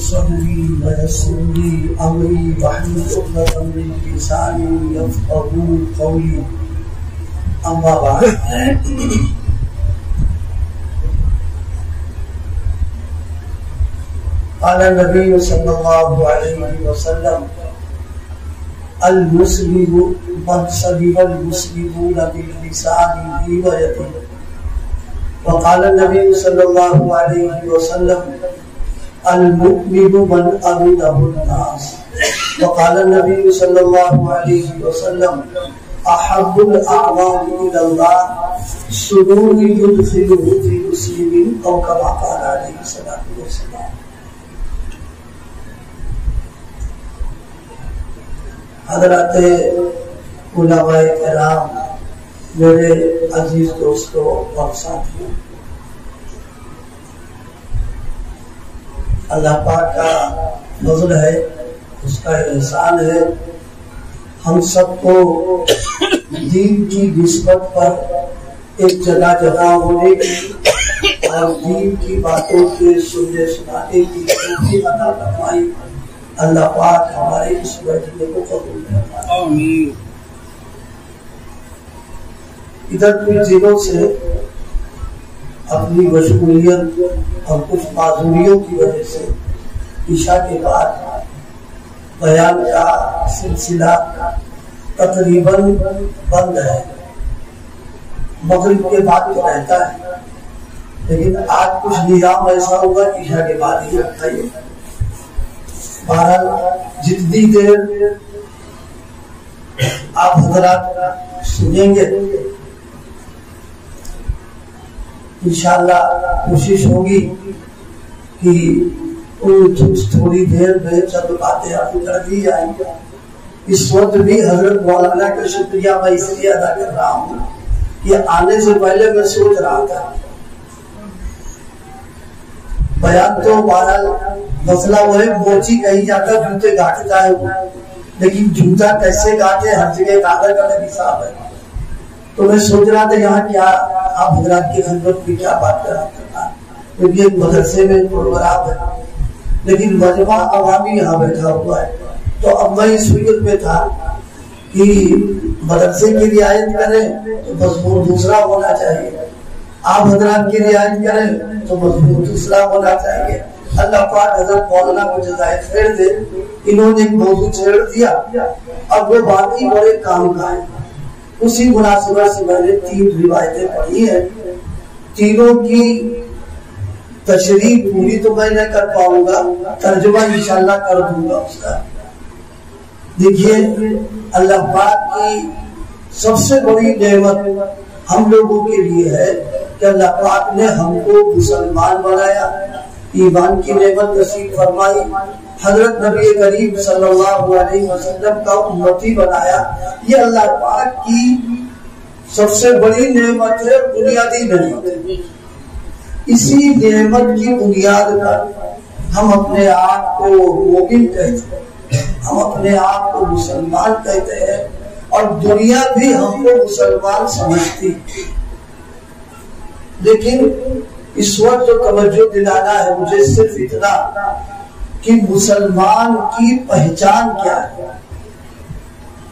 صدري ويسر لي أمري واحلل عقدة من لساني يفقهوا قولي أما بعد قال النبي صلى الله عليه وسلم المسلم من سلم المسلمون بلسانه ويده وقال النبي صلى الله عليه وسلم المؤمن من أمنه الناس وقال النبي صلى الله عليه وسلم أحب الأعمال إلى الله سرور يدخله في مسلم أو كما قال عليه الصلاة والسلام. حضرات علماء کرام، میرے عزیز دوستوں اور ساتھیوں، اللہ پاک کا فضل ہے، اس کا احسان ہے، ہم سب کو دین کی نسبت پر ایک جگہ جگہ ہونے کی اور دین کی باتوں کے سننے سنانے کی توفیق عطا فرمائی۔ اللہ پاک ہمارے اس مجلس کو قبول فرمائے۔ آمین۔ ادھر کچھ دنوں سے اپنی مشغولیت اور کچھ معذوریوں کی وجہ سے عشاء کے بعد بیان کا سلسلہ تقریباً بند ہے، مغرب کے بعد تو رہتا ہے، لیکن آج کچھ نظام ایسا ہوگا عشاء کے بعد ہی رکھا ہے۔ بہرحال جتنی دیر آپ حضرات سنیں گے انشاءاللہ کوشش ہوگی کہ تھوڑی دیر میں چند باتیں آپ کو کر دی جائیں گے۔ اس وقت بھی حضرت مولانا کا شکریہ میں اس لیے ادا کر رہا ہوں کہ آنے سے پہلے میں سوچ رہا تھا بیان تو بہرحال مسئلہ وہ ہے، موچی کہیں جاتا جوتے گاٹتا ہے، لیکن جوتا کیسے گاٹے ہر جگہ کاغذ کا حساب ہے۔ تو میں سوچ رہا تھا یہاں کیا آپ حضرات کی خدمت میں کیا بات کر رہا تھا، کیونکہ ایک مدرسے میں پروگرام ہے، لیکن مجمع عوامی یہاں بیٹھا ہوا ہے۔ تو اب میں اس فکر میں تھا کہ مدرسے کی رعایت کریں تو مضمون دوسرا ہونا چاہیے، آپ حضرات کی رعایت کریں تو مضمون دوسرا ہونا چاہیے۔ اللہ پاک حضرت مولانا کو جزائے خیر دے، انہوں نے ایک موضوع چھیڑ دیا، اب وہ باقی بڑے کام کا ہے۔ اسی مناسبت سے میں نے 3 روایتیں پڑھی ہیں، تینوں کی تشریح پوری تو میں نہیں کر پاؤں گا، ترجمہ انشاءاللہ کر دوں گا اس کا۔ دیکھیے، اللہ پاک کی سب سے بڑی نعمت ہم لوگوں کے لیے ہے کہ اللہ پاک نے ہم کو مسلمان بنایا، ایمان کی نعمت نصیب فرمائی، حضرت نبی کریم صلی اللہ علیہ وسلم کا امتی بنایا۔ یہ اللہ پاک کی سب سے بڑی نعمت ہے، بنیادی نعمت ہے۔ اسی نعمت کی بنیاد پر ہم اپنے آپ کو مومن کہتے ہیں، ہم اپنے آپ کو مسلمان کہتے ہیں، اور دنیا بھی ہم کو مسلمان سمجھتی۔ لیکن اس وقت جو توجہ دلانا ہے مجھے صرف اتنا کہ مسلمان کی پہچان کیا ہے،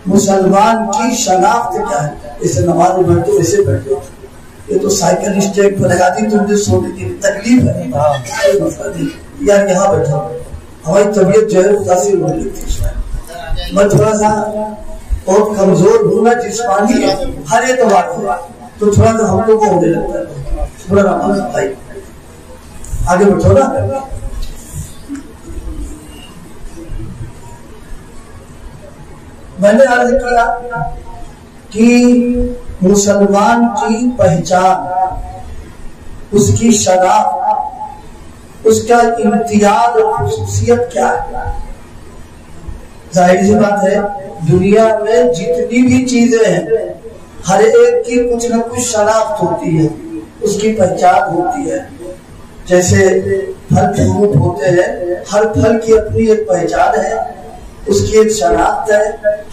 مسلمان کی شناخت کیا ہے۔ اسے نماز میں بیٹھو، ایسے بیٹھو، یہ تو سائیکل اسٹیک پر لگا دی، تم نے سونے کی تکلیف ہے یار، یہاں بیٹھو، ہماری طبیعت جو ہے متاثر ہونے لگتی ہے۔ میں تھوڑا سا بہت کمزور ہوں نا جسمانی ہر اعتبار سے، تو تھوڑا سا ہم لوگ کو ہونے لگتا ہے، تھوڑا بھائی آگے بیٹھو نا۔ میں نے عرض کیا کہ مسلمان کی پہچان، اس کی شناخت، اس کا امتیاز اور خصوصیت کیا ہے؟ ظاہر سی بات ہے، دنیا میں جتنی بھی چیزیں ہیں ہر ایک کی کچھ نہ کچھ شناخت ہوتی ہے، اس کی پہچان ہوتی ہے۔ جیسے پھل فروٹ ہوتے ہیں، ہر پھل کی اپنی ایک پہچان ہے، اس کی ایک شناخت ہے،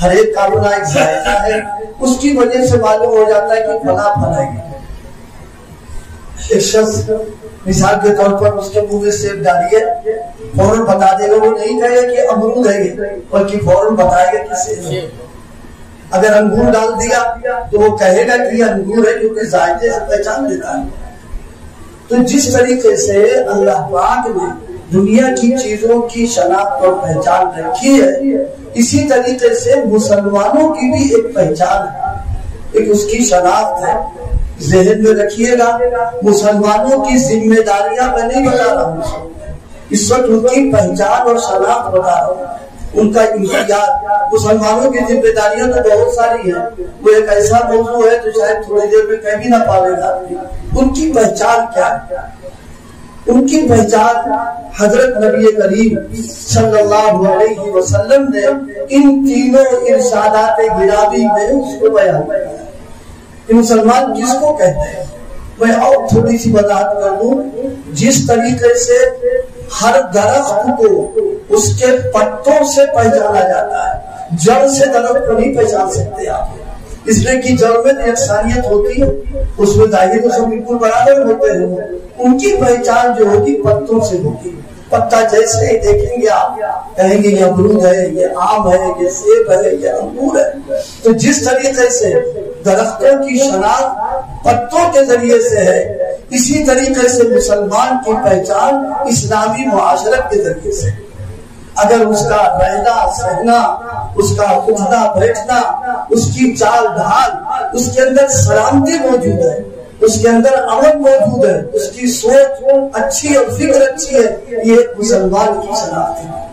ہر ایک کا اپنا ایک ذائقہ ہے، اس کی وجہ سے معلوم ہو جاتا ہے کہ فلاں پھل ہے۔ ایک شخص مثال کے طور پر اس کے منہ میں سیب ڈالیے، فوراً بتا دے گا، وہ نہیں کہے گا کہ امرود ہے یہ، بلکہ فوراً بتائے گا کہ سیب ہے۔ اگر انگور ڈال دیا تو وہ کہے گا کہ یہ انگور ہے، کیونکہ ذائقے سے پہچان دیتا ہے۔ تو جس طریقے سے اللہ پاک نے دنیا کی چیزوں کی شناخت اور پہچان رکھی ہے، اسی طریقے سے مسلمانوں کی بھی ایک پہچان ہے، ایک اس کی شناخت ہے۔ ذہن میں رکھیے گا، مسلمانوں کی ذمہ داریاں میں نہیں بتا رہا ہوں، اس وقت ان کی پہچان اور شناخت بتا رہا ہوں، ان کا امتیاز۔ مسلمانوں کی ذمہ داریاں تو بہت ساری ہیں، وہ ایک ایسا موضوع ہے جو شاید تھوڑی دیر میں کہہ بھی نہ پاوے گا۔ ان کی پہچان کیا ہے؟ ان کی پہچان حضرت نبی کریم صلی اللہ علیہ وسلم نے ان تینوں ارشادات گرامی میں اس کو بیان کیا ہے کہ مسلمان کس کو کہتے ہیں۔ میں اور تھوڑی سی وضاحت کر دوں، جس طریقے سے ہر درخت کو اس کے پتوں سے پہچانا جاتا ہے، جڑ سے درخت کو نہیں پہچان سکتے آپ، اس لیے کہ جڑ میں یکسانیت ہوتی ہے، اس میں ظاہر تو سب بالکل برابر ہوتے ہیں، ان کی پہچان جو ہوگی پتوں سے ہوگی۔ پتا جیسے ہی دیکھیں گے آپ کہیں گے یہ امرود ہے، یہ آم ہے، یہ سیب ہے، یہ انگور ہے۔ تو جس طریقے سے درختوں کی شناخت پتوں کے ذریعے سے ہے، اسی طریقے سے مسلمان کی پہچان اسلامی معاشرت کے ذریعے سے۔ اگر اس کا رہنا سہنا، اس کا اٹھنا بیٹھنا، اس کی چال ڈھال، اس کے اندر سلامتی موجود ہے، اس کے اندر امن موجود ہے، اس کی سوچ اچھی اور فکر اچھی ہے، یہ مسلمان کی شناخت ہے۔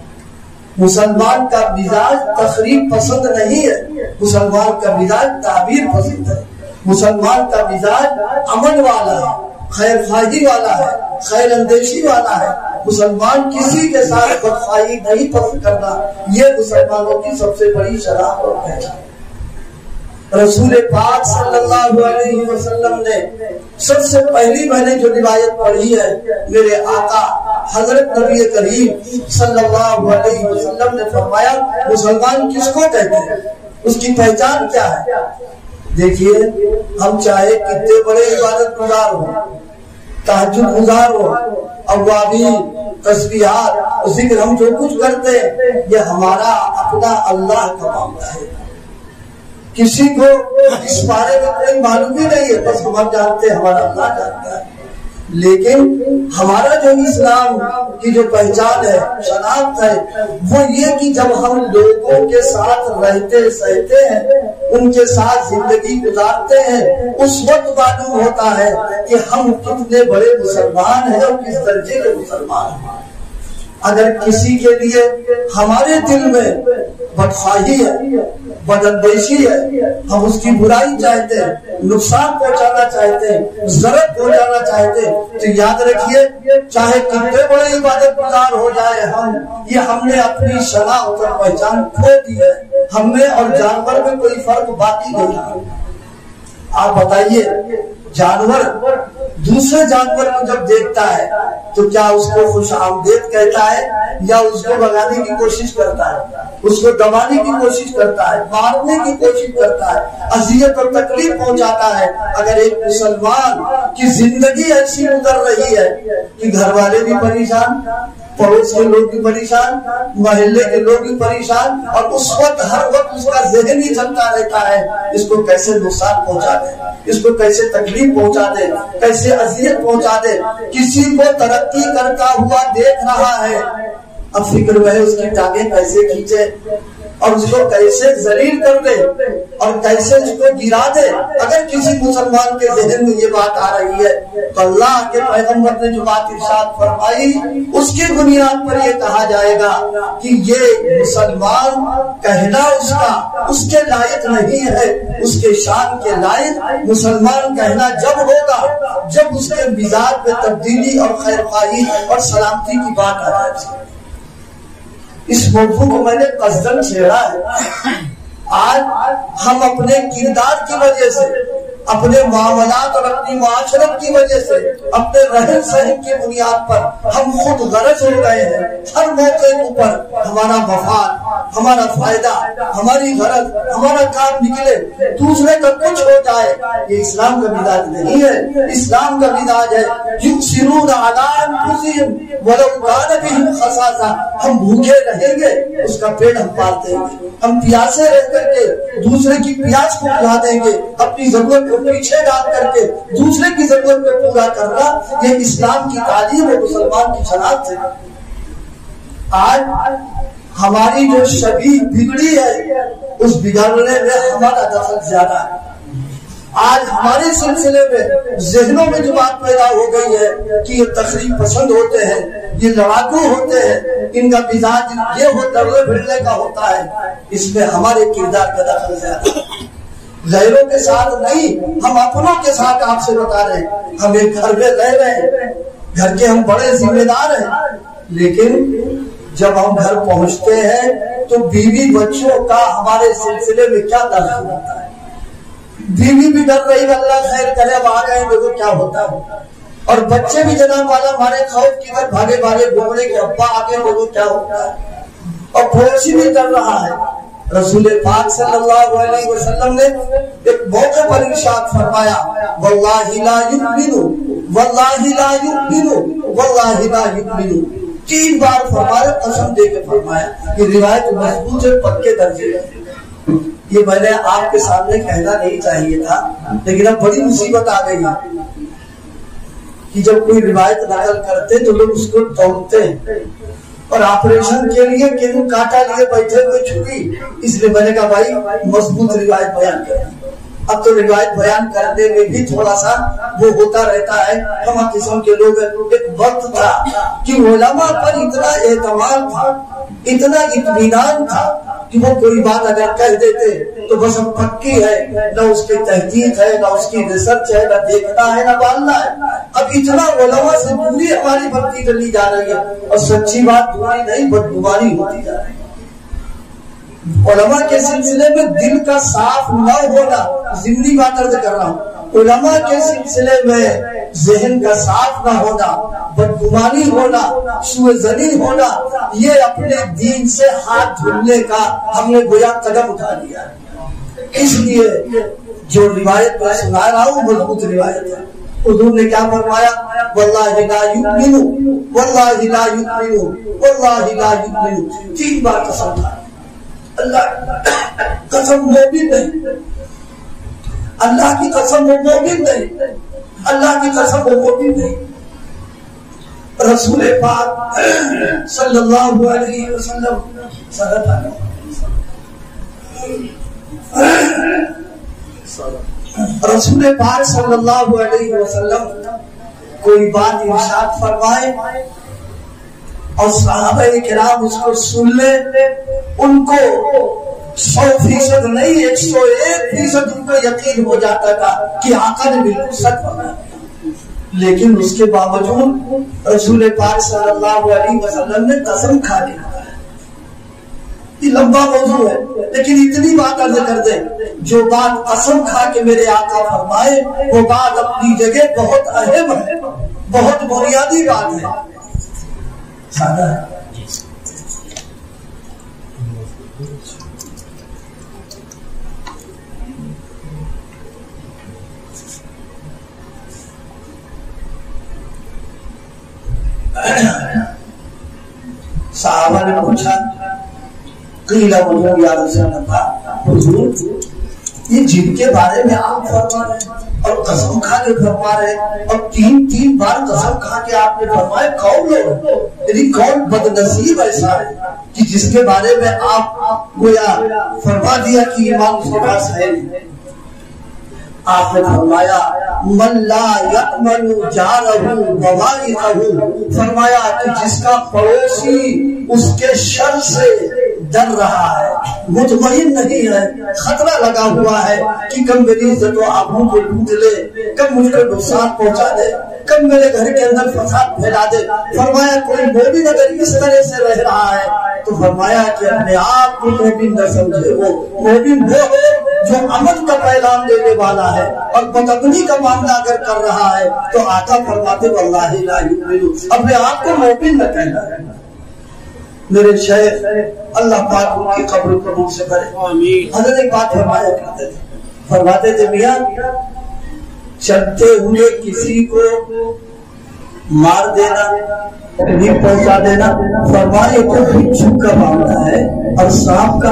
مسلمان کا مزاج تقریب پسند نہیں ہے، مسلمان کا مزاج تعبیر پسند ہے، مسلمان کا مزاج امن والا ہے، خیر خواہی والا ہے، خیر اندیشی والا ہے۔ مسلمان کسی کے ساتھ بدخواہی نہیں پسند کرنا، یہ مسلمانوں کی سب سے بڑی شناخت اور پہچان۔ رسول پاک صلی اللہ علیہ وسلم نے سب سے پہلی میں نے جو روایت پڑھی ہے، میرے آقا حضرت نبی کریم صلی اللہ علیہ وسلم نے فرمایا مسلمان کس کو کہتے ہیں، اس کی پہچان کیا ہے۔ دیکھیے، ہم چاہے کتنے بڑے عبادت گزار ہوں، تہجد گزار ہوں، اوابین، تسبیحات، ذکر ہم جو کچھ کرتے ہیں، یہ ہمارا اپنا اللہ کا معاملہ ہے۔ کسی کو اس بارے میں کوئی معلوم ہی نہیں ہے، بس ہم جانتے ہیں، ہمارا اللہ جانتا ہے۔ لیکن ہمارا جو اسلام کی جو پہچان ہے، شناخت ہے، وہ یہ کہ جب ہم لوگوں کے ساتھ رہتے سہتے ہیں، ان کے ساتھ زندگی گزارتے ہیں، اس وقت معلوم ہوتا ہے کہ ہم کتنے بڑے مسلمان ہیں اور کس درجے کے مسلمان ہیں۔ اگر کسی کے لیے ہمارے دل میں بدخواہی ہے، بداندیشی ہے، ہم اس کی برائی چاہتے ہیں، نقصان پہنچانا چاہتے ہیں، ضرر پہنچانا چاہتے ہیں، تو یاد رکھیے چاہے کتنے بڑے عبادت گزار ہو جائے ہم نے اپنی شناخت اور پہچان کھو دی ہے۔ ہم میں اور جانور میں کوئی فرق باقی نہیں ہے۔ آپ بتائیے، جانور دوسرے جانور کو جب دیکھتا ہے تو کیا اس کو خوش آمدید کہتا ہے یا اس کو بگانے کی کوشش کرتا ہے، اس کو دبانے کی کوشش کرتا ہے، مارنے کی کوشش کرتا ہے، اذیت اور تکلیف پہنچاتا ہے؟ اگر ایک مسلمان کی زندگی ایسی گزر رہی ہے کہ گھر والے بھی پریشان، پڑوس کے لوگ بھی پریشان، محلے کے لوگ بھی پریشان، اور اس وقت ہر وقت اس کا ذہن ہی چلتا رہتا ہے اس کو کیسے نقصان پہنچا دے، اس کو کیسے تکلیف پہنچا دے، کیسے اذیت پہنچا دے، کسی کو ترقی کرتا ہوا دیکھ رہا ہے، اب فکر وہ ہے اس کی ٹانگیں کیسے کھینچے اور اس کو کیسے ذلیل کر دے اور کیسے اس کو گرا دے۔ اگر کسی مسلمان کے ذہن میں یہ بات آ رہی ہے تو اللہ کے پیغمبر نے جو بات ارشاد فرمائی اس کی بنیاد پر یہ کہا جائے گا کہ یہ مسلمان کہنا اس کے لائق نہیں ہے، اس کے شان کے لائق مسلمان کہنا جب ہوگا جب اس کے مزاج میں تبدیلی اور خیر خواہی اور سلامتی کی بات آ جائے۔ اس موضوع کو میں نے قصداً چھیڑا ہے۔ آج ہم اپنے کردار کی وجہ سے، اپنے معاملات اور اپنی معاشرت کی وجہ سے، اپنے رہن سہن کی بنیاد پر ہم خود غرض ہو گئے ہیں۔ ہر موقع پر ہمارا مفاد، ہمارا فائدہ، ہماری غرض، ہمارا کام نکلے، دوسرے کا کچھ ہو جائے، یہ اسلام کا مزاج نہیں ہے۔ اسلام کا مزاج ہے یؤثرون علی انفسہم ولو کان بہم خصاصہ، ہم بھوکے رہیں گے اس کا پیٹ ہم پالتے ہیں، ہم پیاسے رہ کر کے دوسرے کی پیاس کو بلا دیں گے، اپنی ضرورت کو پیچھے ڈال کر کے دوسرے کی ضرورت کو پورا کرنا، یہ اسلام کی تعلیم اور مسلمان کی شناخت ہے۔ آج ہماری جو شبیہ بگڑی ہے اس بگڑنے میں ہمارا دخل زیادہ ہے۔ آج ہمارے سلسلے میں ذہنوں میں جو بات پیدا ہو گئی ہے کہ یہ تخریب پسند ہوتے ہیں، یہ لڑاکو ہوتے ہیں، ان کا مزاج یہ ڈرنے پھرنے کا ہوتا ہے، اس میں ہمارے کردار کا دخل زیادہ ہے۔ غیروں کے ساتھ نہیں، ہم اپنوں کے ساتھ آپ سے بتا رہے ہیں، ہم ایک گھر میں رہ رہے ہیں، گھر کے ہم بڑے ذمہ دار ہیں، لیکن جب ہم گھر پہنچتے ہیں تو بیوی بچوں کا ہمارے سلسلے میں کیا دخل ہوتا ہے؟ بیوی بھی ڈر رہی ہے اللہ خیر کرے اب آ گئے دیکھو کیا ہوتا ہے، اور بچے بھی جناب والا ہمارے خوف کی طرح بھاگے بھاگے گھومنے کے ابا آگے دیکھو کیا ہوتا ہے، اور پڑوسی بھی ڈر رہا ہے۔ رسول پاک صلی اللہ علیہ وسلم نے ایک موقع پر ارشاد فرمایا واللہ لا یؤمن واللہ لا یؤمن واللہ لا یؤمن، 3 بار فرمایا، قسم دے کے فرمایا۔ یہ روایت مضبوط ہے، پکے درجے ہے۔ یہ میں نے آپ کے سامنے کہنا نہیں چاہیے تھا، لیکن اب بڑی مصیبت آ گئی کہ جب کوئی روایت نقل کرتے تو لوگ اس کو توڑتے ہیں، اور آپریشن کے لیے کیوں کانٹا لیے بیٹھے ہوئے چھری، اس لیے میں نے کہا بھائی مضبوط روایت بیان کریں۔ اب تو روایت بیان کرنے میں بھی تھوڑا سا وہ ہوتا رہتا ہے، ہم قسم کے لوگ۔ ایک وقت تھا کہ علماء پر اتنا اعتماد تھا، اتنا اطمینان تھا کہ وہ کوئی بات اگر کہہ دیتے تو بس اب پکی ہے، نہ اس کی تحقیق ہے، نہ اس کی ریسرچ ہے، نہ دیکھنا ہے، نہ بالنا ہے۔ اب اتنا علماء سے دوری ہماری بڑھتی چلی جا رہی ہے، اور سچی بات دوری نہیں بدگمانی ہوتی جا رہی ہے۔ علماء کے سلسلے میں دل کا صاف نہ ہونا، ضمنی بات عرض کر رہا ہوں، علماء کے سلسلے میں ذہن کا صاف نہ ہونا، بدگمانی ہونا، سوء ظنی ہونا، یہ اپنے دین سے ہاتھ دھلنے کا ہم نے گویا قدم اٹھا لیا ہے۔ اس لیے جو روایت میں سنا رہا ہوں مضبوط روایت ہے۔ حضور نے کیا فرمایا واللہ لا یؤمن واللہ لا یؤمن واللہ لا یؤمن، 3 بار قسم کھائی۔ اللہ قسم مومن نہیں، اللہ کی قسم وہ مومن نہیں، اللہ کی قسم وہ مومن نہیں۔ رسول پاک صلی اللہ علیہ وسلم رسول پاک صلی اللہ علیہ وسلم کوئی بات ارشاد فرمائے اور صحابہ کرام اس کو سن لے، ان کو 100% نہیں 101% ان کو یقین ہو جاتا تھا کہ آقا نے بالکل سچ فرمایا، لیکن اس کے باوجود رسول پاک صلی اللہ علیہ وسلم نے قسم کھا کے کہا۔ یہ لمبا موضوع ہے، لیکن اتنی بات عرض کر دیں، جو بات قسم کھا کے میرے آقا فرمائے وہ بات اپنی جگہ بہت اہم ہے، بہت بنیادی بات ہے، سادہ ہے۔ صحابہ نے پوچھا قیل حضور یا رسول اللہ، حضور یہ جن کے بارے میں آپ فرما رہے ہیں اور قسم کھا کے فرما رہے ہیں، اور 3 بار قسم کھا کے آپ نے فرمائے، کون لوگ یعنی کون بدنصیب ایسا ہے کہ جس کے بارے میں آپ گویا فرما دیا کہ ایمان اس کے پاس ہے نہیں؟ آپ نے فرمایا من لا یأمن جارہ بوائقہ، فرمایا کہ جس کا پڑوسی اس کے شر سے ڈر رہا ہے، مطمئن نہیں ہے، خطرہ لگا ہوا ہے کہ کم میری عزت و آبرو کو لوٹ لے، کم مجھ کو نقصان پہنچا دے، کم میرے گھر کے اندر فساد پھیلا دے۔ فرمایا کوئی مومن اگر اس طرح سے رہ رہا ہے تو فرمایا کہ اپنے آپ کو مومن نہ سمجھے، وہ مومن وہ ہے جو امن کا پیغام دینے والا ہے، اور بدعملی کا معاملہ اگر کر رہا ہے تو آقا فرماتے واللہ لا یؤمن، اپنے آپ کو مومن نہ کہنا ہے، میرے شیخ اللہ پاک ان کی قبر قبول سے کرے. حضرت ایک بات فرماتے تھے میاں چلتے ہوئے کسی کو مار دینا تکلیف پہنچا دینا فرمائے تو بچھو کا معاملہ ہے اور سانپ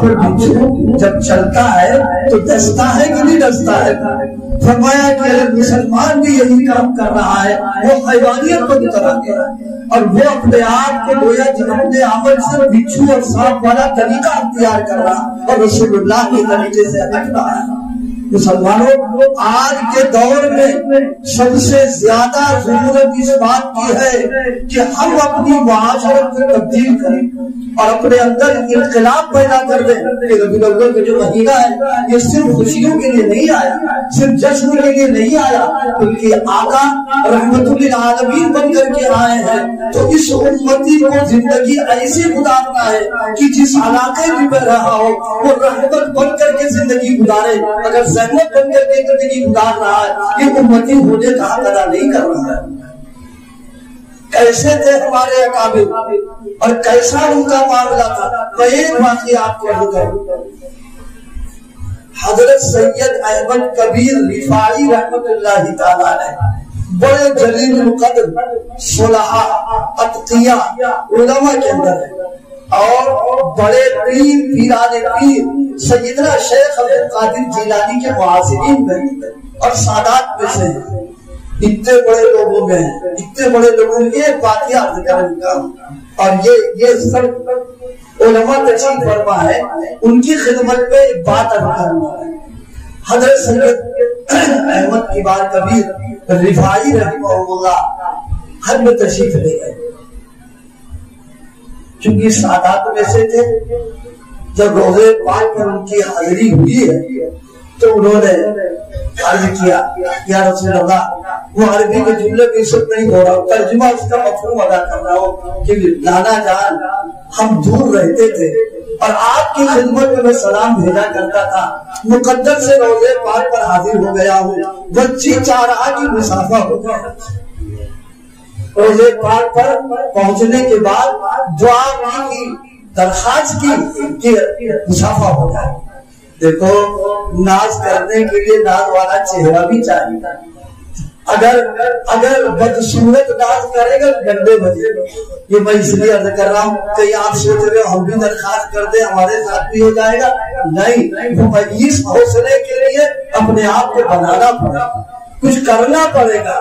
اور بچھو جب چلتا ہے تو ڈستا ہے کہ نہیں ڈستا ہے. فرمایا کہ اگر مسلمان بھی یہی کام کر رہا ہے وہ حیوانیت کو اترا گیا اور وہ اپنے آپ کو گویا اپنے عمل سے بچھو اور سانپ والا طریقہ اختیار کر رہا اور رسول اللہ کے طریقے سے ہٹ رہا ہے. مسلمانوں آج کے دور میں سب سے زیادہ ضرورت اس بات کی ہے کہ ہم اپنی معاشرت کو تبدیل کریں اور اپنے اندر انقلاب پیدا کر دیں. کہ ربیع الاول کا جو مہینہ ہے یہ صرف خوشیوں کے لیے نہیں آیا, صرف جشن کے لیے نہیں آیا, بلکہ آقا رحمت للعالمین بن کر کے آئے ہیں. تو اس امتی کو زندگی ایسی گزارنا ہے کہ جس علاقے میں بھی رہا ہو وہ رحمت بن کر کے زندگی گزارے. اگر زحمت بن کر کے زندگی گزار رہا ہے یہ امتی ہونے کا حق ادا نہیں کر رہا ہے. کیسے تھے ہمارے اکابر اور کیسا ان کا معاملہ تھا. میں ایک واقعہ آپ کو عرض کروں. حضرت سید احمد کبیر رفاعی رحمت اللہ تعالیٰ نے بڑے جلیل القدر صلحاء اتقیاء علماء کے اندر ہے اور بڑے پیر پیران پیر سیدنا شیخ عبد القادر جیلانی کے معاصرین میں اور سادات میں سے ہیں. اتنے بڑے لوگوں میں ہیں, اتنے بڑے لوگوں میں ایک واقعہ ذکر کا اور یہ سب علماء تشریف فرما ہے. ان کی خدمت میں ایک بات کرنا ہے. حضرت سید احمد کبار کبیر رفاعی رحمہ اللہ حج میں تشریف لے گئے. چونکہ سادات میں سے تھے, جب روزے پاک میں ان کی حاضری ہوئی ہے تو انہوں نے عرض کیا یا رسول اللہ وہ عربی کے جملے کی سب نہیں ہو رہا, ترجمہ اس کا مفہوم ادا کر رہا ہو کہ لانا جان ہم دور رہتے تھے اور آپ کی خدمت میں سلام بھیجا کرتا تھا, مقدر سے روزے پاک پر حاضر ہو گیا ہوں, بچی چاہ رہا کہ مسافہ ہو گیا. روزے پاک پر پہنچنے کے بعد دعا کی درخواست کی کہ مسافہ ہو جائے. دیکھو ناز کرنے کے لیے ناز والا چہرہ بھی چاہیے. اگر بدصورت ناز کرے گا گندے بجے. یہ میں اس لیے عرض کر رہا ہوں کہ آپ سوچ رہے ہو ہم بھی درخواست کر دیں ہمارے ساتھ بھی ہو جائے گا. نہیں, وہ اس حوصلے کے لیے اپنے آپ کو بنانا پڑے گا, کچھ کرنا پڑے گا,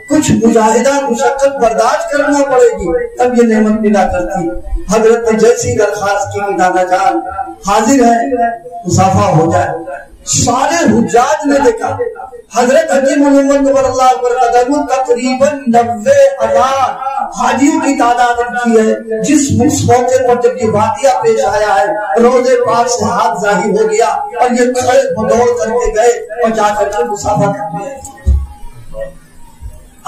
کچھ مجاہدہ مشقت برداشت کرنا پڑے گی, تب یہ نعمت ملا کرتی. حضرت نے جیسی درخواست کی کہ نانا جان حاضر ہے مسافہ ہو جائے. سارے حجاج نے دیکھا حضرت حکیم محمد نور اللہ برقدر تقریباً 90,000 حاجیوں کی تعداد کی ہے. جس موقع پر جب یہ واقعہ پیش آیا ہے روزے پاک سے ہاتھ ظاہر ہو گیا اور یہ کھڑے دوڑ کر کے گئے اور جا کر کے مسافہ کر لیا.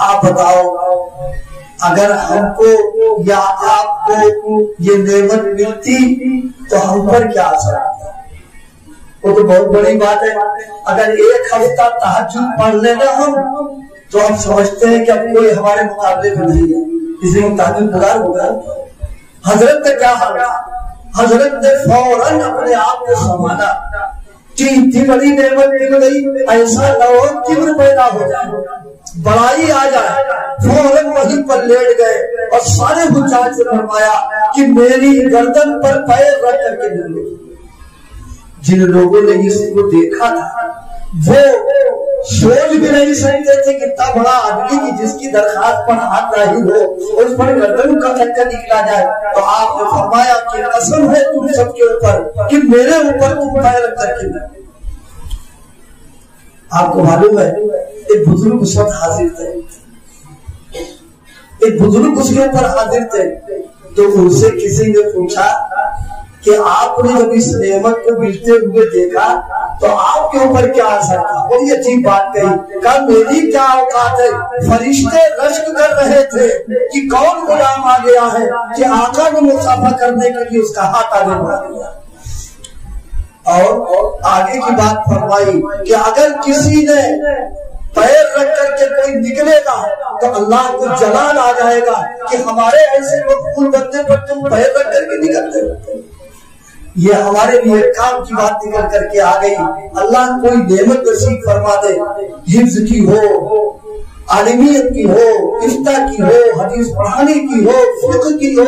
آپ بتاؤ اگر ہم کو یا آپ کو یہ نعمت ملتی تو ہم پر کیا اثر آتا؟ وہ تو بہت بڑی بات ہے. اگر ایک ہفتہ تہجد پڑھ لینا ہم تو ہم سمجھتے ہیں کہ اب کوئی ہمارے مقابلے میں نہیں ہے, کسی کو تہجد گزار ہوگا. حضرت نے کیا حال, حضرت نے فوراً اپنے آپ کو سنبھالا کہ اتنی بڑی نعمت مل گئی, ایسا نہ ہو کبر پیدا ہو جائے, بڑائی آ جائے. فوراً وہیں پر لیٹ گئے اور سارے حجاج سے فرمایا کہ میری گردن پر پیر رکھ کر کے ملے. جن لوگوں نے اس کو دیکھا تھا وہ سوچ بھی نہیں سکتے تھے کہ اتنا بڑا آدمی کی جس کی درخواست پر ہاتھ ظاہر ہو اور اس پر گردن کا چکر نکلا جائے. تو آپ نے فرمایا کہ قسم ہے تم سب کے اوپر کہ میرے اوپر تم پیر رکھ کر کے ملے. آپ کو معلوم ہے ایک بزرگ اس وقت حاضر تھے, ایک بزرگ اس کے اوپر حاضر تھے. تو ان سے کسی نے پوچھا کہ آپ نے جب اس نعمت کو ملتے ہوئے دیکھا تو آپ کے اوپر کیا اثر تھا؟ بڑی عجیب بات کہی, کہا میری کیا اوقات ہے, فرشتے رشک کر رہے تھے کہ کون غلام آ گیا ہے کہ آقا کو مسافہ کرنے کے لیے اس کا ہاتھ آگے بڑھا دیا. اور آگے کی بات فرمائی کہ اگر کسی نے پیر رکھ کر کے کوئی نکلے گا تو اللہ کو جلال آ جائے گا کہ ہمارے ایسے مقبول بندے پر تم پیر رکھ کر کے نکلتے ہو. یہ ہمارے لیے کام کی بات نکل کر کے آ گئی. اللہ کوئی نعمت نصیب فرما دے، حفظ کی ہو، عالمیت کی ہو، افتاء کی ہو، حدیث پڑھانے کی ہو، فقہ کی ہو،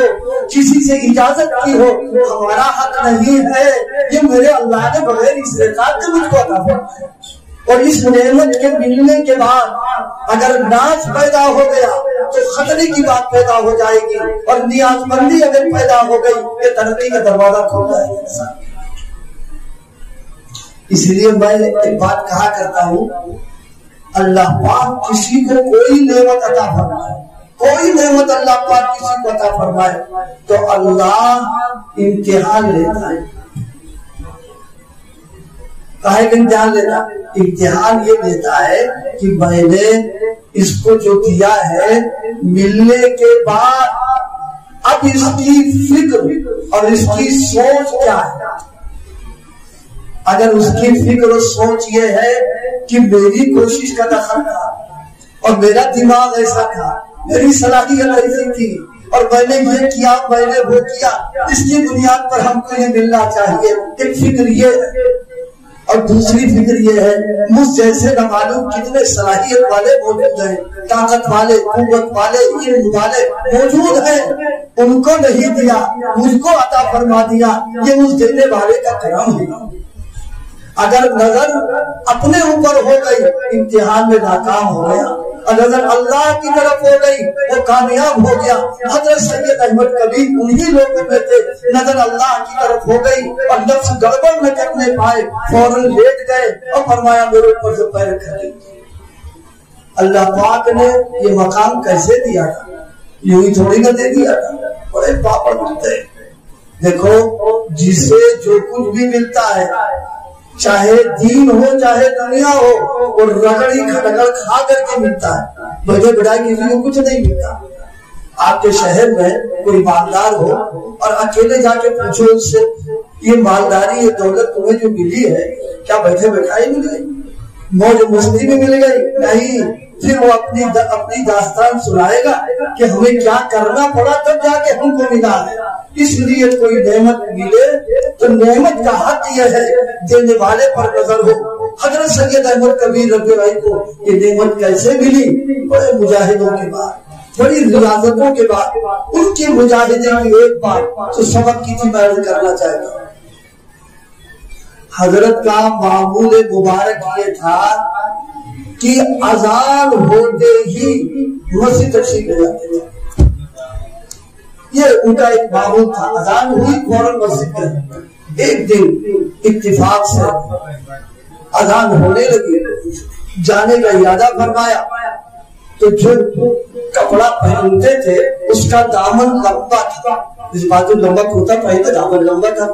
کسی سے اجازت کی ہو، ہمارا حق نہیں ہے. یہ میرے اللہ نے بغیر استطاعت کے مجھ کو عطا فرمایا. اور اس نعمت کے ملنے کے بعد اگر ناز پیدا ہو گیا تو خطرے کی بات پیدا ہو جائے گی، اور نیاز مندی اگر پیدا ہو گئی یہ ترقی کا دروازہ کھل جائے گا. اس لیے میں ایک بات کہا کرتا ہوں، اللہ پاک کسی کو کوئی نعمت عطا فرمائے، کوئی نعمت اللہ پاک کسی کو عطا فرمائے تو اللہ امتحان لیتا ہے. کہے کہ امتحان لیتا، امتحان یہ دیتا ہے کہ میں نے اس کو جو دیا ہے ملنے کے بعد اب اس کی فکر اور اس کی سوچ کیا ہے. اگر اس کی فکر اور سوچ یہ ہے کہ میری کوشش کا دخل تھا اور میرا دماغ ایسا تھا، میری صلاحیت ایسی تھی اور میں نے یہ کیا، میں نے وہ کیا، اس کی بنیاد پر ہم کو یہ ملنا چاہیے، ایک فکر یہ ہے. اور دوسری فکر یہ ہے مجھ جیسے نہ معلوم کتنے صلاحیت والے موجود ہیں، طاقت والے، قوت والے، علم والے موجود ہیں، ان کو نہیں دیا، مجھ کو عطا فرما دیا. یہ مجھ دینے والے کا کرم ہے. اگر نظر اپنے اوپر ہو گئی امتحان میں ناکام ہو گیا، اور نظر اللہ کی طرف ہو گئی وہ کامیاب ہو گیا. حضرت سید احمد کبیر انہی لوگوں میں تھے، نظر اللہ کی طرف ہو گئی اور نفس گڑبڑ نہ کرنے پائے، فوراً لیٹ گئے اور فرمایا میرے اوپر سے پیر کر لی. اللہ پاک نے یہ مقام کیسے دیا تھا؟ یوں ہی تھوڑی نہ دے دیا تھا، بڑے پاپڑ ملتے ہیں. دیکھو جسے جو کچھ بھی ملتا ہے، چاہے دین ہو چاہے دنیا ہو، اور رگڑی کھٹکڑ کھا کر کے ملتا ہے، بڑے بڑائی کسی کو کچھ نہیں ملتا. آپ کے شہر میں کوئی مالدار ہو اور اکیلے جا کے پوچھو اس سے یہ مالداری یہ دولت تمہیں جو ملی ہے کیا بیٹھے بیٹھائی مل گئی، موج مستی میں مل گئی؟ نہیں. پھر وہ اپنی داستان سنائے گا کہ ہمیں کیا کرنا پڑا تب جا کے ہم کو ملا ہے. اس لیے کوئی نعمت ملے تو نعمت کا حق یہ ہے دینے والے پر نظر ہو. حضرت سید احمد کبیر رضی اللہ عنہ کو یہ نعمت کیسے ملی؟ بڑے مجاہدوں کے بعد، بڑی ریاضتوں کے بعد. ان کی مجاہدے کی ایک بات تو سبق کی تھی، میں عرض کرنا چاہتا ہوں. حضرت کا معمول مبارک یہ تھا کہ اذان ہوتے ہی مسجد تشریف لے جاتے تھے. یہ ان کا ایک معمول تھا، اذان ہوئی فوراً مسجد گئے. ایک دن اتفاق سے اذان ہونے لگی، جانے کا ارادہ فرمایا تو جو کپڑا پہنتے تھے اس کا دامن لمبا تھا، جس بات لمبا کرتا پہنتے دامن لمبا تھا،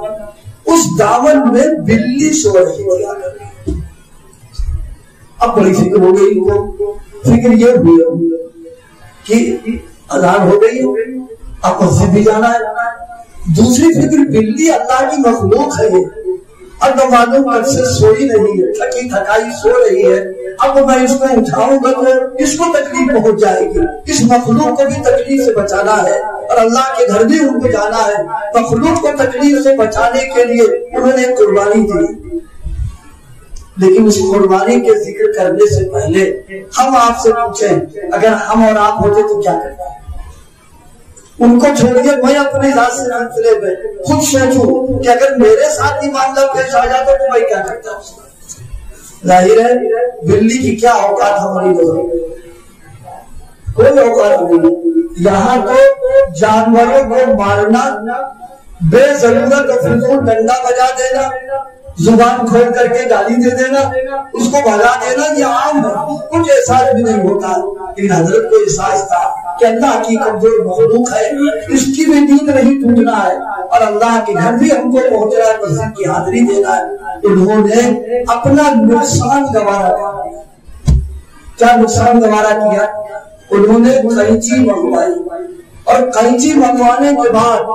اس دامن میں بلی سو رہی تھی. اب بڑی فکر ہو گئی ان کو. فکر یہ ہوئی کہ اذان ہو گئی، اب مسجد بھی جانا ہے. دوسری فکر بلی اللہ کی مخلوق ہے، اب نہ معلوم کب سے سوئی نہیں ہے، تھکی تھکائی سو رہی ہے. اب میں اس کو اٹھاؤں گا تو اس کو تکلیف پہنچ جائے گی. اس مخلوق کو بھی تکلیف سے بچانا ہے اور اللہ کے گھر بھی ان کو جانا ہے. مخلوق کو تکلیف سے بچانے کے لیے انہوں نے قربانی دی. لیکن اس قربانی کے ذکر کرنے سے پہلے ہم آپ سے پوچھیں اگر ہم اور آپ ہوتے تو کیا کرتے؟ ان کو چھوڑیے، میں اپنے ذات سے سلسلے میں خود سوچوں کہ اگر میرے ساتھ ہی معاملہ پیش آ جاتا تو میں کیا کرتا. ظاہر ہے بلی کی کیا اوقات ہماری نظر کوئی اوقات نہیں. یہاں تو جانوروں کو مارنا، بے ضرورت فضول ڈنڈا بجا دینا، زبان کھول کر کے گالی دے دینا، اس کو بھگا دینا، یہ عام ہے، کچھ احساس بھی نہیں ہوتا. لیکن حضرت کو احساس تھا کہ اللہ کی کمزور مخلوق ہے، اس کی بھی نیند نہیں ٹوٹنا ہے اور اللہ کے گھر بھی ہم کو پہنچنا ہے، مسجد کی حاضری دینا ہے. انہوں نے اپنا نقصان گوارا کیا. کیا نقصان گوارا کیا؟ انہوں نے قینچی منگوائی اور قینچی منگوانے کے بعد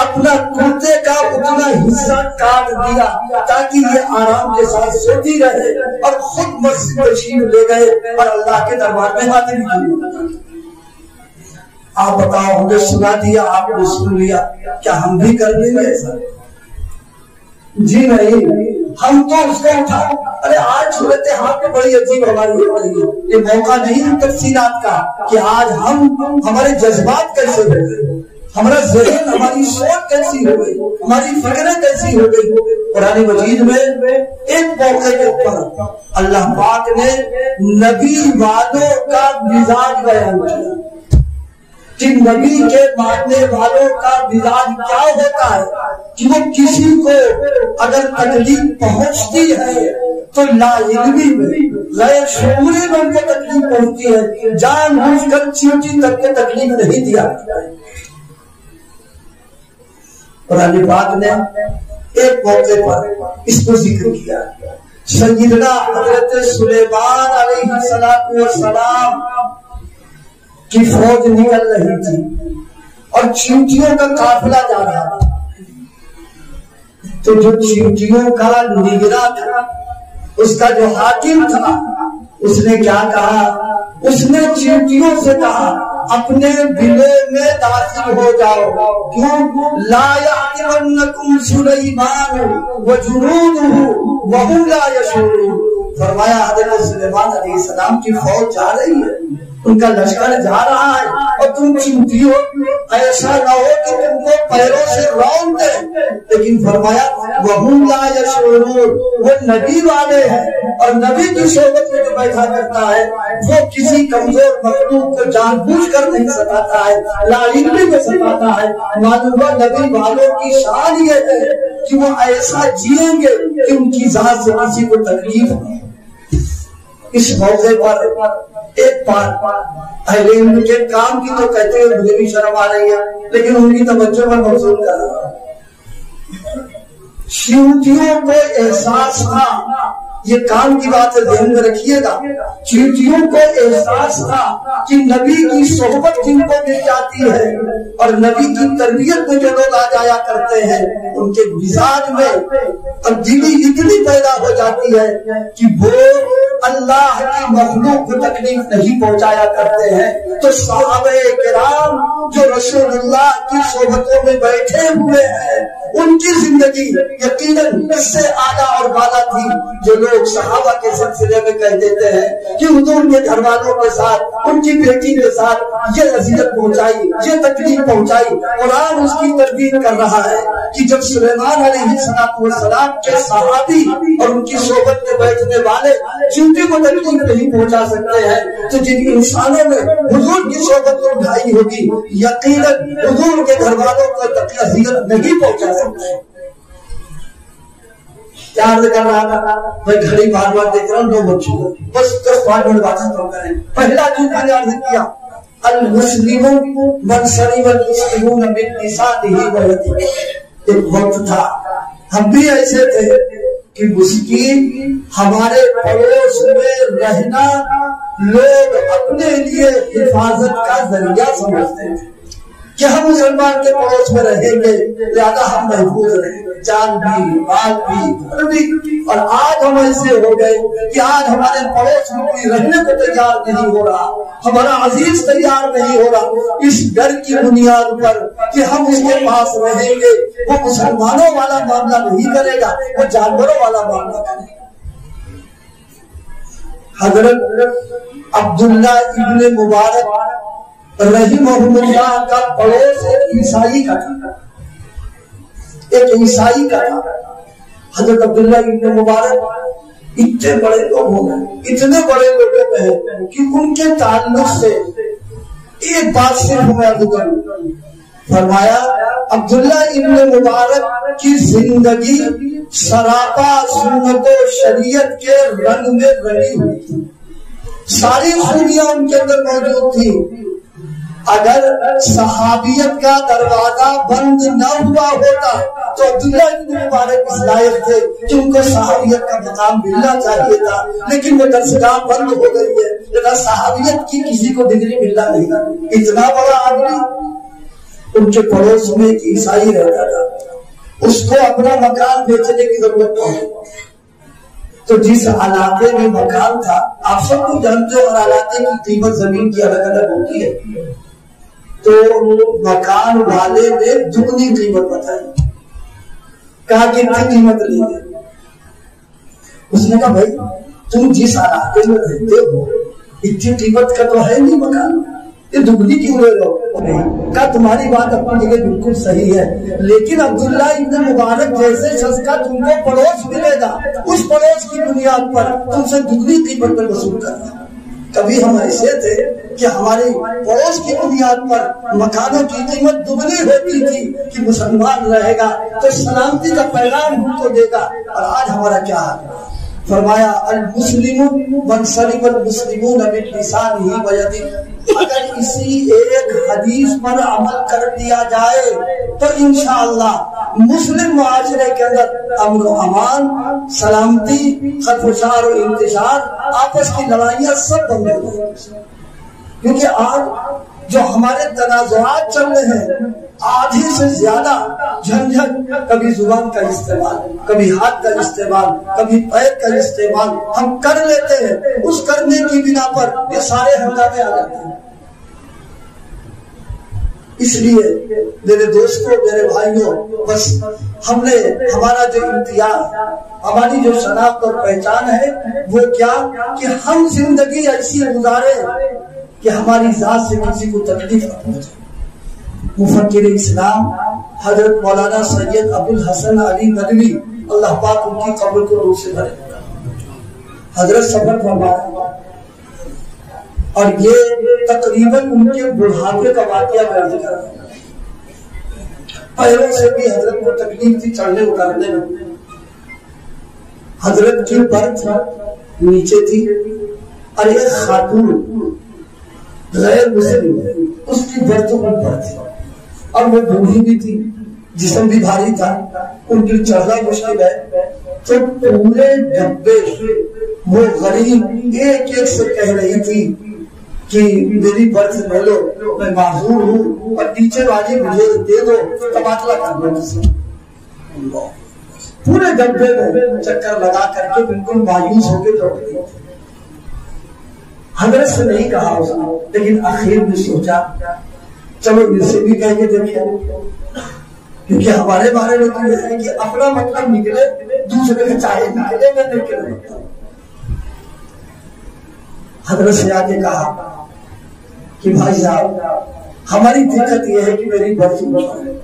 اپنا کرتے کا اتنا حصہ کاٹ دیا تاکہ یہ آرام کے ساتھ سوتی رہے، اور خود مسجد تشریف لے گئے اور اللہ کے دربار میں حاضری دی۔ آپ بتاؤ، ہم نے سنا دیا، آپ نے سن لیا، کیا ہم بھی کر لیں گے ایسا؟ جی نہیں، ہم تو اس کو اٹھا، ارے آج صورتحال تو بڑی عجیب ہماری ہو رہی ہے، یہ موقع نہیں تفصیلات کا کہ آج ہمارے جذبات کیسے ہو گئے، ہمارا ذہن، ہماری سوچ کیسی ہو گئی، ہماری فکریں کیسی ہو گئی۔ قرآن مجید میں ایک موقع کے اوپر اللہ پاک نے نبی والوں کا مزاج بیان کیا کہ نبی کے ماننے والوں کا مزاج کیا ہوتا ہے کہ وہ کسی کو اگر تکلیف پہنچتی ہے تو لا علمی میں، غیر شعوری میں ان کو تکلیف پہنچتی ہے، جان بوجھ کر چیوٹی تک کے تکلیف نہیں دیا۔ قرآن پاک نے ایک موقع پر اس کو ذکر کیا، سیدنا حضرت سلیمان علیہ السلام کی فوج نکل رہی تھی اور چیونٹیوں کا قافلہ جا رہا تھا، تو جو چیونٹیوں کا نگراں تھا، اس کا جو حاکم تھا، اس نے کیا کہا؟ اس نے چیونٹیوں سے کہا اپنے بلے میں داخل ہو جاؤ، کیوں؟ لا یحتمنکم سلیمان وجنودہ وہم لا یشعرون۔ فرمایا حضرت سلیمان علیہ السلام کی فوج جا رہی ہے، ان کا لشکر جا رہا ہے، اور تم چیونٹیوں، ایسا نہ ہو کہ تم کو پیروں سے رون دے۔ لیکن فرمایا وہم لا یشعرون، وہ نبی والے ہیں، اور نبی کی صحبت میں جو بیٹھا کرتا ہے وہ کسی کمزور مخلوق کو جان بوجھ کر نہیں ستاتا ہے، لا علمی میں ستاتا ہے۔ معلوم ہوا نبی والوں کی شان یہ ہے کہ وہ ایسا جیئیں گے کہ ان کی ذات سے کسی کو تکلیف نہیں۔ اس موقع پر ایک بات اہل علم کے کام کی تو کہتے ہیں، مجھے بھی شرم آ رہی ہے لیکن ان کی توجہ میں مبذول کر رہا ہوں۔ چیونٹیوں کو احساس تھا، یہ کام کی بات ذہن میں رکھیے گا، چیونٹیوں کو احساس تھا کہ نبی کی صحبت جن کو مل جاتی ہے اور نبی کی تربیت میں جو لوگ آ جایا کرتے ہیں، ان کے مزاج میں تبدیلی اتنی پیدا ہو جاتی ہے کہ وہ اللہ کی مخلوق کو تکلیف نہیں پہنچایا کرتے ہیں۔ تو صحابہ کرام جو رسول اللہ کی صحبتوں میں بیٹھے ہوئے ہیں، ان کی زندگی یقیناً اس سے اعلیٰ اور بالا تھی۔ جو لوگ صحابہ کے سلسلے میں کہہ دیتے ہیں کہ حضور کے گھر والوں کے ساتھ، ان کی بیٹی کے ساتھ یہ اذیت پہنچائی، یہ تکلیف پہنچائی، قرآن اس کی تردید کر رہا ہے کہ جب سلیمان علیہ السلام کے صحابی اور ان کی صحبت میں بیٹھنے والے چیونٹی کو تکلیف نہیں پہنچا سکتے ہیں، تو جن انسانوں نے حضور کی صحبت کو اٹھائی ہوگی، یقیناً حضور کے گھر والوں کو اذیت نہیں پہنچا سکتے۔ کیا عرض کر رہا تھا؟ میں گھڑی بار بار دیکھ رہا ہوں، 9 بچوں کو بس 5 منٹ بات ختم کریں۔ پہلا جو میں نے عرض کیا، المسلمون من سلم المسلمون من لسانه ويده۔ ایک وقت تھا ہم بھی ایسے تھے کہ مسکین ہمارے پڑوس میں رہنا لوگ اپنے لیے حفاظت کا ذریعہ سمجھتے تھے کہ ہم مسلمان کے پڑوس میں رہیں گے لہذا ہم محفوظ رہیں گے، جان بھی، مال بھی۔ اور آج ہم ایسے ہو گئے کہ آج ہمارے پڑوس میں کوئی رہنے کو تیار نہیں ہو رہا، ہمارا عزیز تیار نہیں ہو رہا، اس ڈر کی بنیاد پر کہ ہم اس کے پاس رہیں گے وہ مسلمانوں والا معاملہ نہیں کرے گا، وہ جانوروں والا معاملہ کرے گا۔ حضرت عبداللہ ابن مبارک رحمہ اللہ کا پڑوس ایک عیسائی کا تھا، ایک عیسائی کا تھا۔ حضرت عبداللہ ابن مبارک اتنے بڑے لوگ ہو گئے، اتنے بڑے لوگوں میں ہے کہ ان کے تعلق سے ایک بات صرف میں عرض کروں۔ فرمایا عبداللہ ابن مبارک کی زندگی سراپا سنت و شریعت کے رنگ میں رنگی ہوئی تھی، ساری خوبیاں ان کے اندر موجود تھی۔ اگر صحابیت کا دروازہ بند نہ ہوا ہوتا تو عبداللہ ابن مبارک اس لائق تھے کہ ان کو صحابیت کا مقام ملنا چاہیے تھا، لیکن وہ درسگاہ بند ہو گئی ہے، لیکن صحابیت کی کسی کو ڈگری ملنا نہیں۔ اتنا بڑا آدمی ان کے پڑوس میں ایک عیسائی رہتا تھا، اس کو اپنا مکان بیچنے کی ضرورت پڑی، تو جس علاقے میں مکان تھا، آپ سب کو جانتے ہو ہر علاقے کی قیمت زمین کی الگ الگ ہوتی ہے، تو مکان والے نے دگنی قیمت بتائی، کہا کہ اتنی قیمت لیں گے۔ اس نے کہا بھائی تم جس علاقے میں رہتے ہو اتنی قیمت کا تو ہے نہیں مکان، یہ دگنی کیوں لے رہے ہو؟ کہا تمہاری بات اپنی جگہ بالکل صحیح ہے، لیکن عبداللہ ابن مبارک جیسے شخص کا تم کو پڑوس ملے گا، اس پڑوس کی بنیاد پر تم سے دگنی قیمت پر وصول کرنا۔ کبھی ہم ایسے تھے کہ ہماری پڑوس کی بنیاد پر مکانوں کی قیمت دگنی ہوتی تھی کہ مسلمان رہے گا تو سلامتی کا پیغام ہم کو دے گا، اور آج ہمارا کیا حال ہے؟ فرمایا المسلم من سلم المسلمون من لسانه ويده، اگر اسی ایک حدیث پر عمل کر دیا جائے تو انشاءاللہ مسلم معاشرے کے اندر امن و امان، سلامتی، خطفشار و انتشار، آپس کی لڑائیاں سب بند ہو گئی۔ کیونکہ آج جو ہمارے تنازعات چل رہے ہیں، آدھی سے زیادہ جھنجھٹ، کبھی زبان کا استعمال، کبھی ہاتھ کا استعمال، کبھی پیر کا استعمال ہم کر لیتے ہیں، اس کرنے کی بنا پر یہ سارے ہنگامے آ جاتے ہیں۔ اس لیے میرے دوستوں، میرے بھائیوں، بس ہم نے ہمارا جو امتیاز، ہماری جو شناخت اور پہچان ہے وہ کیا کہ ہم زندگی ایسی گزارے کہ ہماری ذات سے کسی کو تکلیف نہ پہنچے۔ مفکر اسلام حضرت مولانا سید ابو الحسن علی ندوی، اللہ پاک ان کی قبر کو نور سے بھرے، حضرت سفر فرما رہے ہیں، اور یہ تقریباً ان کے بڑھاپے کا واقعہ بیان کر رہے ہیں۔ پہلے سے بھی حضرت کو تکلیف تھی چڑھنے اترنے میں، حضرت کی برت نیچے تھی، اور ایک خاتون غیر مسلم اس کی برت اوپر تھی، اور وہ بوڑھی بھی تھی، جسم بھی بھاری تھا، ان کی چڑھنا مشکل ہے، تو پورے ڈبے وہ غریب ایک ایک سے کہہ رہی تھی کہ میری برت لے لو، میں معذور ہوں، اور نیچے والی مجھے دے دو، تبادلہ کر لو۔ پورے ڈبے میں چکر لگا کر کے بالکل مایوس ہو کے لوٹ گئی۔ حضرت سے نہیں کہا اس نے، لیکن آخر میں سوچا چلو ان سے بھی کہہ کے دیکھیں، کیونکہ ہمارے بارے میں تو یہ ہے کہ اپنا مطلب نکلے، دوسرے کے چاہے نکلے میں نکلے۔ حضرت سے آ کے کہا کہ بھائی صاحب ہماری دقت یہ ہے کہ میری برت اوپر ہے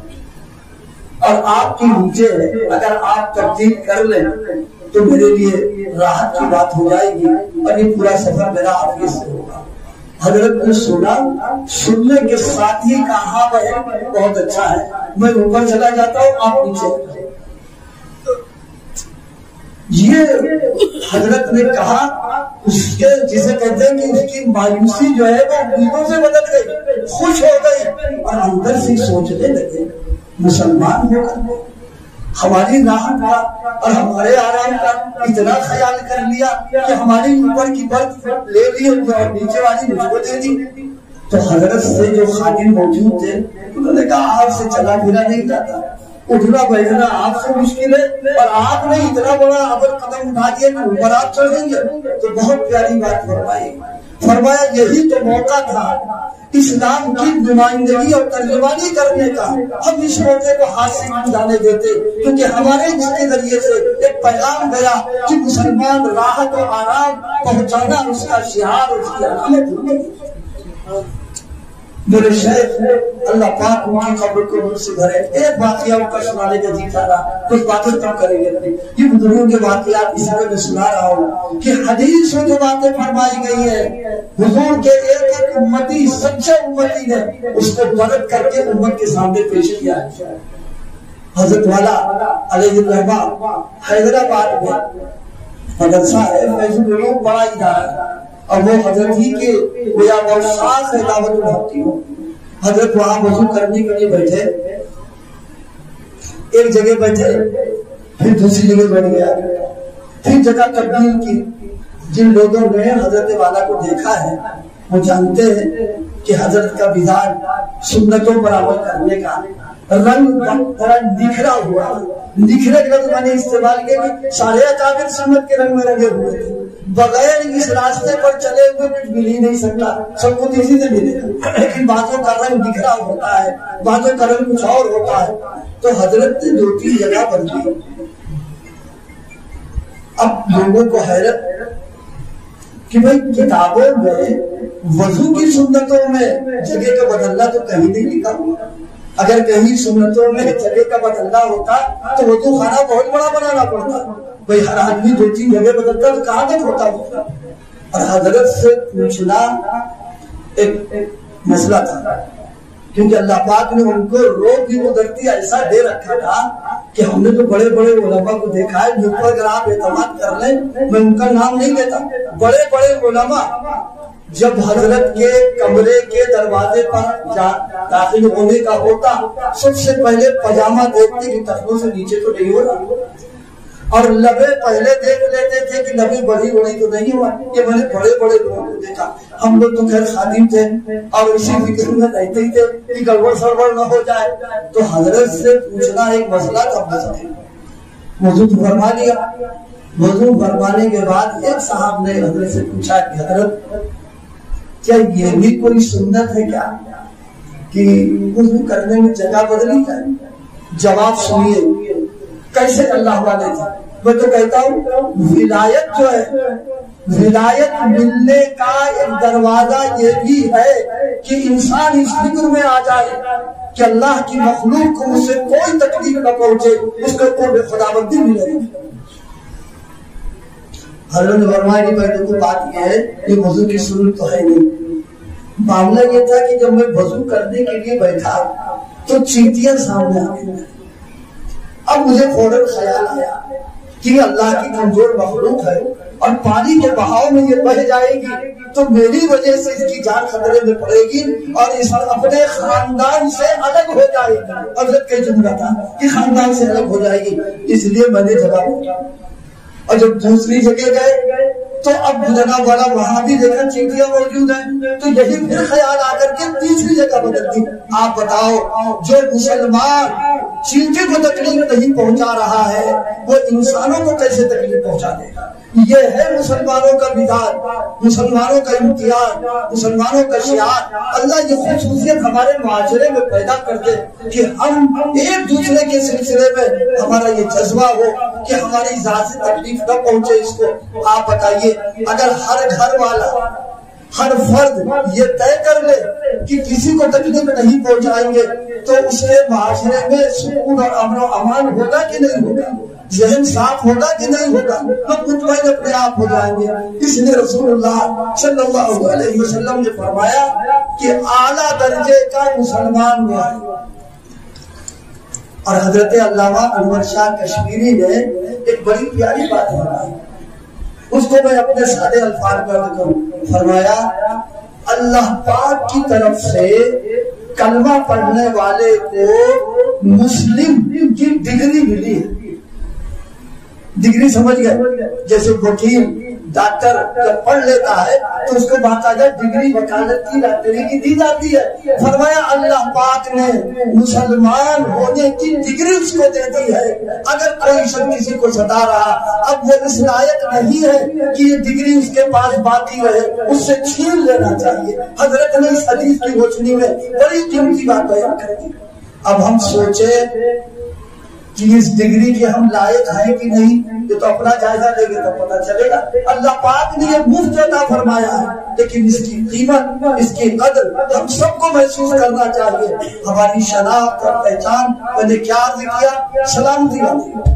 اور آپ کی نیچے ہے، اگر آپ تبدیل کر لیں تو میرے لیے راحت کی بات ہو جائے گی، اور یہ پورا سفر میرا آپ کے سے ہوگا۔ حضرت نے سنا، سننے کے ساتھ ہی کہا بہت اچھا ہے، میں اوپر چلا جاتا ہوں، آپ نیچے۔ یہ حضرت نے کہا، اس کے جسے کہتے ہیں کہ اس کی مایوسی جو ہے وہ امیدوں سے بدل گئی، خوش ہو گئی، اور اندر سے سوچنے لگے مسلمان ہو کر ہماری راحت کا اور ہمارے آرام کا اتنا خیال کر لیا کہ ہماری اوپر کی برت لے لی اور نیچے والی مجھ کو دے دی۔ تو حضرت سے جو خادم موجود تھے انہوں نے کہا آپ سے چلا پھرا نہیں جاتا، اٹھنا بیٹھنا آپ سے مشکل ہے، اور آپ نے اتنا بڑا اول قدم اٹھا دیا کہ اوپر آپ چڑھیں گے۔ تو بہت پیاری بات فرمایا یہی تو موقع تھا اسلام کی نمائندگی اور ترجمانی کرنے کا، ہم اس موقع کو ہاتھ سے نہیں جانے دیتے، کیونکہ ہمارے اس کے ذریعے سے ایک پیغام گیا کہ مسلمان راحت و آرام پہنچانا اس کا شعار، اس کی علامت۔ میرے شیخ اللہ پاک ان کی قبر کو نور سے بھرے، ایک واقعہ ان کا سنانے کا جی چاہ رہا، کچھ باتیں کم کریں گے، یہ بزرگوں کے واقعات اس میں میں سنا رہا ہوں کہ حدیث میں جو باتیں فرمائی گئی ہے، حضور کے ایک ایک امتی، سچے امتی نے اس کو پلٹ کر کے امت کے سامنے پیش کیا ہے۔ حضرت والا علیہ الرحمہ حیدرآباد میں مدرسہ ہے، فیض العلوم بڑا ادارہ ہے، اور وہ حضرت ہی کے گویا بہت خاص دعوت اٹھاتی ہوں۔ حضرت وہاں وضو کرنے کے لیے بیٹھے، ایک جگہ بیٹھے، پھر دوسری جگہ بیٹھ گیا، پھر جگہ تبدیل کی۔ جن لوگوں نے حضرت والا کو دیکھا ہے وہ جانتے ہیں کہ حضرت کا بیدار سنتوں پر عمل کرنے کا رنگ نکھرا ہوا، نکھرے کا لفظ میں نے استعمال کیا کہ سارے اکابر سنت کے رنگ میں رنگے ہوئے تھے، بغیر اس راستے پر چلے ہوئے کچھ مل ہی نہیں سکتا، سب کو اسی سے ملے گا، لیکن باتوں کا رنگ نکھرا ہوتا ہے، باتوں کا رنگ کچھ اور ہوتا ہے۔ تو حضرت نے 2-3 جگہ بدلی۔ اب لوگوں کو حیرت کہ بھئی کتابوں میں وضو کی سنتوں میں جگہ کا بدلنا تو کہیں نہیں لکھا ہوا، اگر کہیں سنتوں میں جگہ کا بدلنا ہوتا تو وضو خانہ بہت بڑا بنانا پڑتا، بھئی ہر آدمی 2-3 جگہ بدلتا تو کہاں تک ہوتا ہوتا۔ اور حضرت سے پوچھنا ایک مسئلہ تھا، کیونکہ اللہ پاک نے ان کو روب بھی قدرتی ایسا دے رکھا تھا کہ ہم نے تو بڑے بڑے علماء کو دیکھا ہے جن پر اگر آپ اعتماد کر لیں، میں ان کا نام نہیں لیتا، بڑے بڑے علماء جب حضرت کے کمرے کے دروازے پر داخل ہونے کا ہوتا سب سے پہلے پاجامہ دیکھتے کہ ٹخنوں سے نیچے تو نہیں ہو رہا، اور لبے پہلے دیکھ لیتے تھے کہ لبے بڑی بڑی تو نہیں ہوا، یہ میں نے بڑے بڑے لوگوں کو دیکھا۔ ہم لوگ تو خیر خادم تھے اور اسی فکر میں رہتے ہی تھے کہ گڑبڑ سڑبڑ نہ ہو جائے، تو حضرت سے پوچھنا ایک مسئلہ کب بچتے۔ وضو فرما لیا، وضو فرمانے کے بعد ایک صاحب نے حضرت سے پوچھا کہ حضرت کیا یہ بھی کوئی سنت ہے کیا کہ وضو کرنے میں جگہ بدلی جائے؟ جواب سنیے کیسے اللہ والے تھے۔ میں تو کہتا ہوں ولایت جو ہے، ولایت ملنے کا ایک دروازہ یہ بھی ہے کہ انسان اس فکر میں آ جائے کہ اللہ کی مخلوق کو مجھ سے کوئی تکلیف نہ پہنچے، اس کو قرب خداوندی ملے۔ حضرت نے فرمایا کہ میں تو بات یہ ہے کہ وضو کی سنت تو ہے نہیں، معاملہ یہ تھا کہ جب میں وضو کرنے کے لیے بیٹھا تو چیٹیاں سامنے آ گئی، اب مجھے فوراً خیال آیا کہ اللہ کی کمزور مخلوق ہے اور پانی کے بہاؤ میں یہ بہ جائے گی تو میری وجہ سے اس کی جان خطرے میں پڑے گی اور اس اپنے خاندان سے الگ ہو جائے گی۔ حضرت کا جملہ تھا کہ خاندان سے الگ ہو جائے گی، اس لیے میں نے جگہ پوچھا۔ اور جب دوسری جگہ گئے تو اب جناب والا وہاں بھی دیکھا چیٹیاں موجود ہیں، تو یہی پھر خیال آ کر کے تیسری جگہ بدل دی۔ آپ بتاؤ جو مسلمان چیٹی کو تکلیف نہیں پہنچا رہا ہے وہ انسانوں کو کیسے تکلیف پہنچا دے گا؟ یہ ہے مسلمانوں کا بیدار، مسلمانوں کا امتیاز، مسلمانوں کا شعار۔ اللہ یہ خصوصیت ہمارے معاشرے میں پیدا کر دے کہ ہم ایک دوسرے کے سلسلے میں ہمارا یہ جذبہ ہو کہ ہماری ذات سے تکلیف نہ پہنچے اس کو۔ آپ بتائیے اگر ہر گھر والا، ہر فرد یہ طے کر لے کہ کسی کو تکلیف نہیں پہنچائیں گے تو اس کے معاشرے میں سکون اور امن و امان ہوگا کہ نہیں ہوگا؟ ذہن صاف ہوگا کہ نہیں ہوگا؟ ہم مطمئن اپنے آپ ہو جائیں گے۔ اس لیے رسول اللہ صلی اللہ علیہ وسلم نے فرمایا کہ اعلیٰ درجے کا مسلمان وہ ہے۔ اور حضرت علامہ انور شاہ کشمیری نے ایک بڑی پیاری بات فرمائی، اس کو میں اپنے سادے الفاظ میں کروں۔ فرمایا اللہ پاک کی طرف سے کلمہ پڑھنے والے کو مسلم کی ڈگری ملی ہے۔ ڈگری سمجھ گئے؟ جیسے وکیل ڈاکٹر جب پڑھ لیتا ہے تو اس کو باقاعدہ ڈگری وکالت کی ڈاکٹری کی دی جاتی ہے۔ فرمایا اللہ پاک نے مسلمان ہونے کی ڈگری اس کو دے دی ہے۔ اگر کوئی شخص کسی کو ستا رہا اب وہ اس لائق نہیں ہے کہ یہ ڈگری اس کے پاس باقی رہے، اس سے چھین لینا چاہیے۔ حضرت نے اس حدیث کی روشنی میں بڑی قیمتی بات بیان کر دی۔ اب ہم سوچے کہ اس ڈگری کے ہم لائق ہیں کہ نہیں، یہ تو اپنا جائزہ لیں گے تو پتہ چلے گا۔ اللہ پاک نے یہ مفت عطا فرمایا ہے، لیکن اس کی قیمت، اس کی قدر ہم سب کو محسوس کرنا چاہیے۔ ہماری شناخت اور پہچان میں نے کیا عرض کیا؟ سلامتی والی،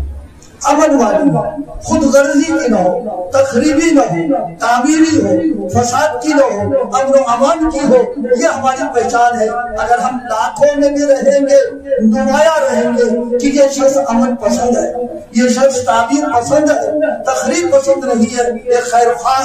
امن والی، خود غرضی کی نہ ہو، تخریبی نہ ہو، تعمیری ہو، فساد کی نہ ہو، امن و امان کی ہو، یہ ہماری پہچان ہے۔ اگر ہم لاکھوں میں بھی رہیں گے، نمایاں رہیں گے کہ یہ شخص امن پسند ہے، یہ شخص تعمیر پسند ہے، تخریب پسند نہیں ہے، یہ خیر خواہ